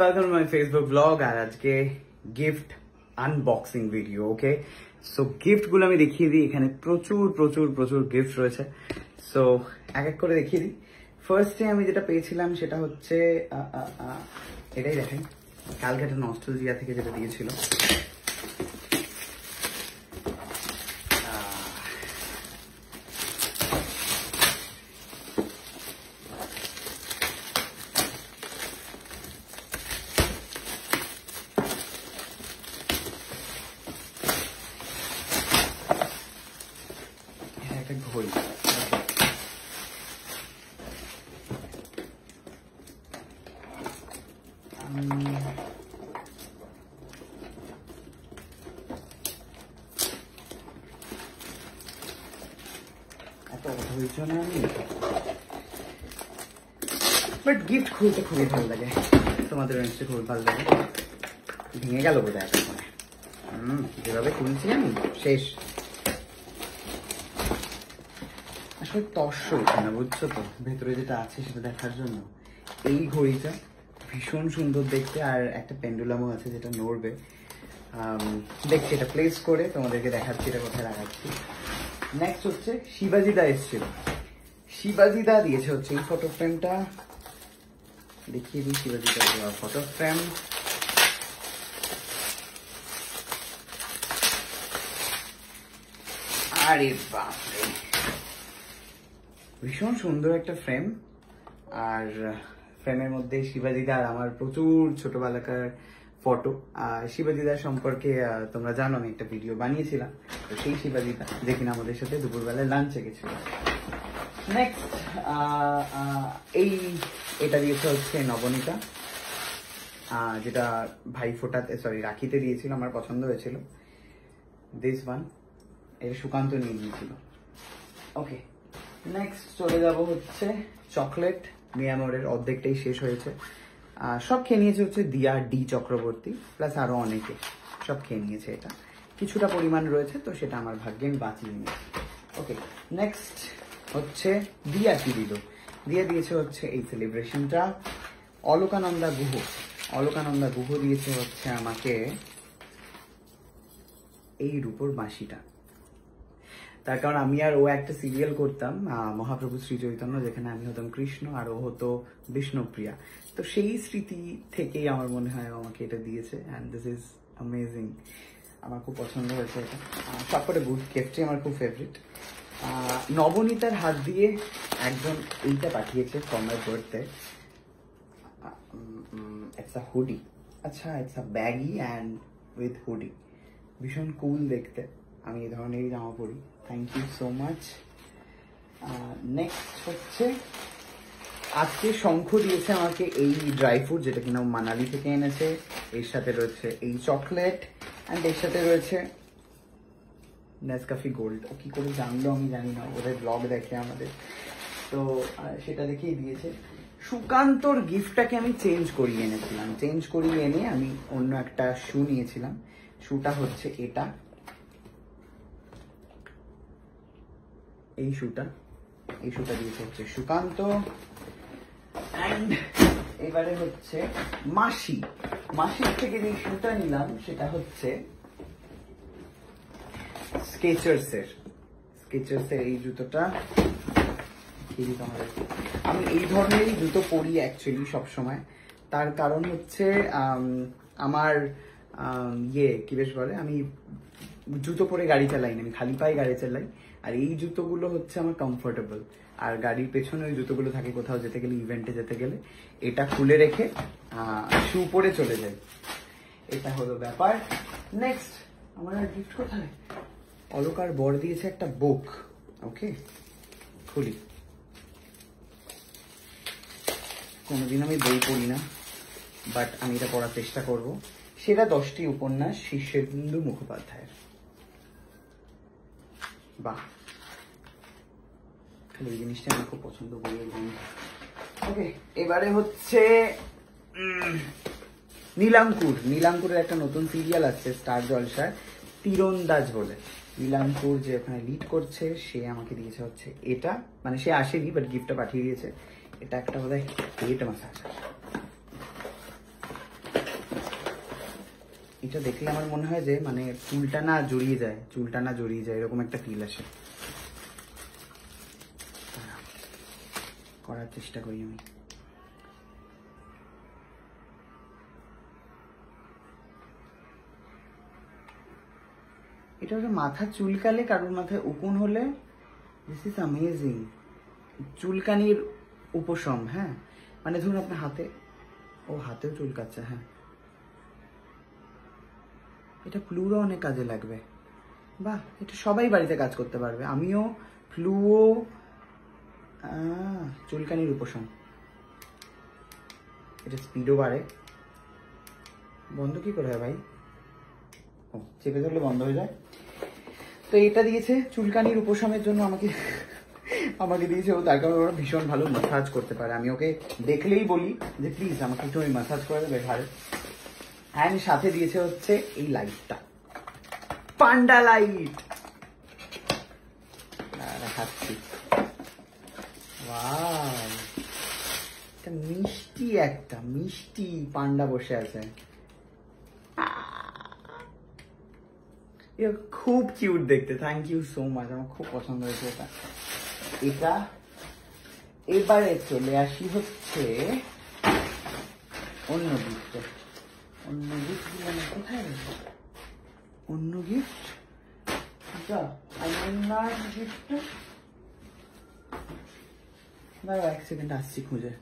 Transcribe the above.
welcome to my Facebook vlog আর আজকে gift unboxing video. ওকে, so gift গুলো আমি দেখিয়ে দিই। এখানে প্রচুর প্রচুর প্রচুর গিফট রয়েছে, সো এক এক করে দেখিয়ে দিই। ফার্স্টে আমি যেটা পেয়েছিলাম সেটা হচ্ছে এটাই দেখেন, কালকে একটা নস্টালজিয়া থেকে যেটা দিয়েছিল। ঘড়ি, এত ধৈর্য না আমি, বাট গিফট খুলতে খুবই ভালো লাগে। তোমাদের নিশ্চয়ই খুবই ভালো লাগে। ভেঙে গেল বোধ হয় এতক্ষণে। যেভাবে খুলছি আমি শেষ, আসলে তর্স উঠে না, বুঝছো তো? ভেতরে যেটা আছে সেটা দেখার জন্য। এই ঘড়িটা ভীষণ সুন্দর দেখতে, আর একটা পেন্ডুলামও আছে যেটা নড়বে। দেখছি এটা প্লেস করে তোমাদেরকে দেখাচ্ছি এটা কোথায় লাগাচ্ছি। নেক্সট হচ্ছে শিবাজিদা এসেছিল, শিবাজিদা দিয়েছে হচ্ছে এই ফটো ফ্রেমটা। দেখিয়ে দিই শিবাজিদা ফটো ফ্রেম। আরে বাপরে, ভীষণ সুন্দর একটা ফ্রেম। আর ফ্রেমের মধ্যে শিবাজিদা আর আমার প্রচুর ছোটবেলাকার ফটো। শিবাজিদার সম্পর্কে তোমরা জানো আমি একটা ভিডিও বানিয়েছিলাম, তো সেই শিবাজিদা যে কিনা আমাদের সাথে দুপুরবেলায় লাঞ্চে গেছিল। নেক্সট এটা দিয়েছে হচ্ছে নবনীতা, যেটা ভাই ফোটাতে রাখিতে দিয়েছিল, আমার পছন্দ হয়েছিল। দিস ওয়ান, এটা সুকান্ত নিয়ে নিয়েছিল। ওকে, নেক্সট চলে যাব হচ্ছে চকলেট। মিয়ামরের অর্ধেকটাই শেষ হয়েছে, সব খেয়ে নিয়েছে হচ্ছে দিয়া ডি চক্রবর্তী, প্লাস আরো অনেকে সব খেয়ে নিয়েছে। এটা কিছুটা পরিমাণ রয়েছে, তো সেটা আমার ভাগ্যে আমি বাঁচিয়ে নিয়েছি। ওকে, নেক্সট হচ্ছে দিয়া কি দিল, দিয়া দিয়েছে হচ্ছে এই সেলিব্রেশনটা। অলকানন্দা গুহ, অলকানন্দা গুহ দিয়েছে হচ্ছে আমাকে এই রূপোর বাঁশিটা। তার কারণ আমি আর ও একটা সিরিয়াল করতাম, মহাপ্রভু শ্রী চৈতন্য, যেখানে আমি হতাম কৃষ্ণ আর ও হতো বিষ্ণুপ্রিয়া। তো সেই স্মৃতি থেকেই আমার মনে হয় আমাকে এটা দিয়েছে, অ্যান্ড দিস ইজ অ্যামেজিং। আমার খুব পছন্দ হয়েছে এটা। সবকটা গুড গিফটই আমার খুব ফেভারিট। নবনীতার হাত দিয়ে একজন এইটা পাঠিয়েছে for my birthday. It's a hoodie. আচ্ছা, it's a baggy and with hoodie. ভীষণ কুল দেখতে, আমি এই ধরনেরই জামা পরি। Thank you so much. Next হচ্ছে আজকে শঙ্খ দিয়েছে আমাকে এই ড্রাই ফ্রুট, যেটা কিনা মানালি থেকে এনেছে। এর সাথে রয়েছে এই চকলেট, অ্যান্ড এর সাথে রয়েছে নেসকাফি গোল্ড। ও কি করে জানলো আমি জানি না, ওদের ব্লগ দেখে আমাদের, তো সেটা দেখেই দিয়েছে। সুকান্তর গিফটটাকে আমি চেঞ্জ করিয়ে এনেছিলাম, চেঞ্জ করিয়ে এনে আমি অন্য একটা শু নিয়েছিলাম। শুটা হচ্ছে এটা, এই শুটা দিয়েছে হচ্ছে সুকান্ত। অ্যান্ড এবারে হচ্ছে মাসির থেকে যে শুটা নিলাম সেটা হচ্ছে স্কেচার্সের এই জুতোটা। আমি এই ধরনেরই জুতো পরি অ্যাকচুয়ালি সবসময়। তার কারণ হচ্ছে আমার কি বেশ বলে, আমি জুতো পরে গাড়ি চালাই না, আমি খালি পায়ে গাড়ি চালাই। আর এই জুতোগুলো হচ্ছে আমার কমফোর্টেবল, আর গাড়ির পেছনে ওই জুতোগুলো থাকে কোথাও যেতে গেলে, ইভেন্টে যেতে গেলে এটা খুলে রেখে শু পরে চলে যাই। এটা হলো ব্যাপার। নেক্সট আমার গিফট কোথায়, অলকার বর দিয়েছে একটা বুক। ওকে, খুলি। কোনোদিন আমি বই পড়ি না, বাট আমি এটা পড়ার চেষ্টা করব। সেরা 10টি উপন্যাস শীর্ষেন্দু মুখোপাধ্যায়ের। বাহ, খালি এই জিনিসটা আমি খুব পছন্দ করি। ওকে, এবারে হচ্ছে নীলাঙ্কুরের একটা নতুন সিরিয়াল আসছে স্টার জলসায়, তীরন্দাজ বলে। নীলাঙ্কুর যে ওখানে লিড করছে, সে আমাকে দিয়েছে হচ্ছে এটা, মানে সে আসেনি বাট গিফটটা পাঠিয়ে দিয়েছে। এটা একটা বোধহয় পেট মাসাজার। এটা দেখলে আমার মনে হয় যে মানে চুলটা না জড়িয়ে যায় এরকম একটা ফিল আসে। করার চেষ্টা করি আমি। এটা হচ্ছে মাথা চুলকালে, কারোর মাথায় উকুন হলে, দিস ইজ অ্যামেজিং, চুলকানির উপশম। হ্যাঁ, মানে ধরুন আপনার হাতেও চুলকাচ্ছে। হ্যাঁ, এটা ফ্লুরও অনেক কাজে লাগবে। বাহ, এটা সবাই বাড়িতে কাজ করতে পারবে। আমিও ফ্লুও চুলকানির উপশম। এটা স্পিডও বাড়ে। বন্ধ কি করে হয় ভাই? ও, চেপে ধরলে বন্ধ হয়ে যায়। তো এটা দিয়েছে চুলকানির উপশমের জন্য আমাকে দিয়েছে ও, তার কারণে ওরা ভীষণ ভালো ম্যাসাজ করতে পারে। আমি ওকে দেখলেই বলি যে প্লিজ আমাকে একটু ওই ম্যাসাজ করে দেবে ঘাড়ে। অ্যান্ড সাথে দিয়েছে হচ্ছে এই লাইটটা, পান্ডা লাইট। দেখাচ্ছি, ওয়াও, এটা মিষ্টি পান্ডা বসে আছে। খুব কিউট দেখতে। থ্যাংক ইউ সো মাচ, আমার খুব পছন্দ হয়েছে এটা। এবারে চলে আসি হচ্ছে অন্য গিফটে। অন্য গিফট গুলো কোথায় গেছে? অন্য গিফট গিফট, দাঁড়াও 1 সেকেন্ড আসছি খুঁজে।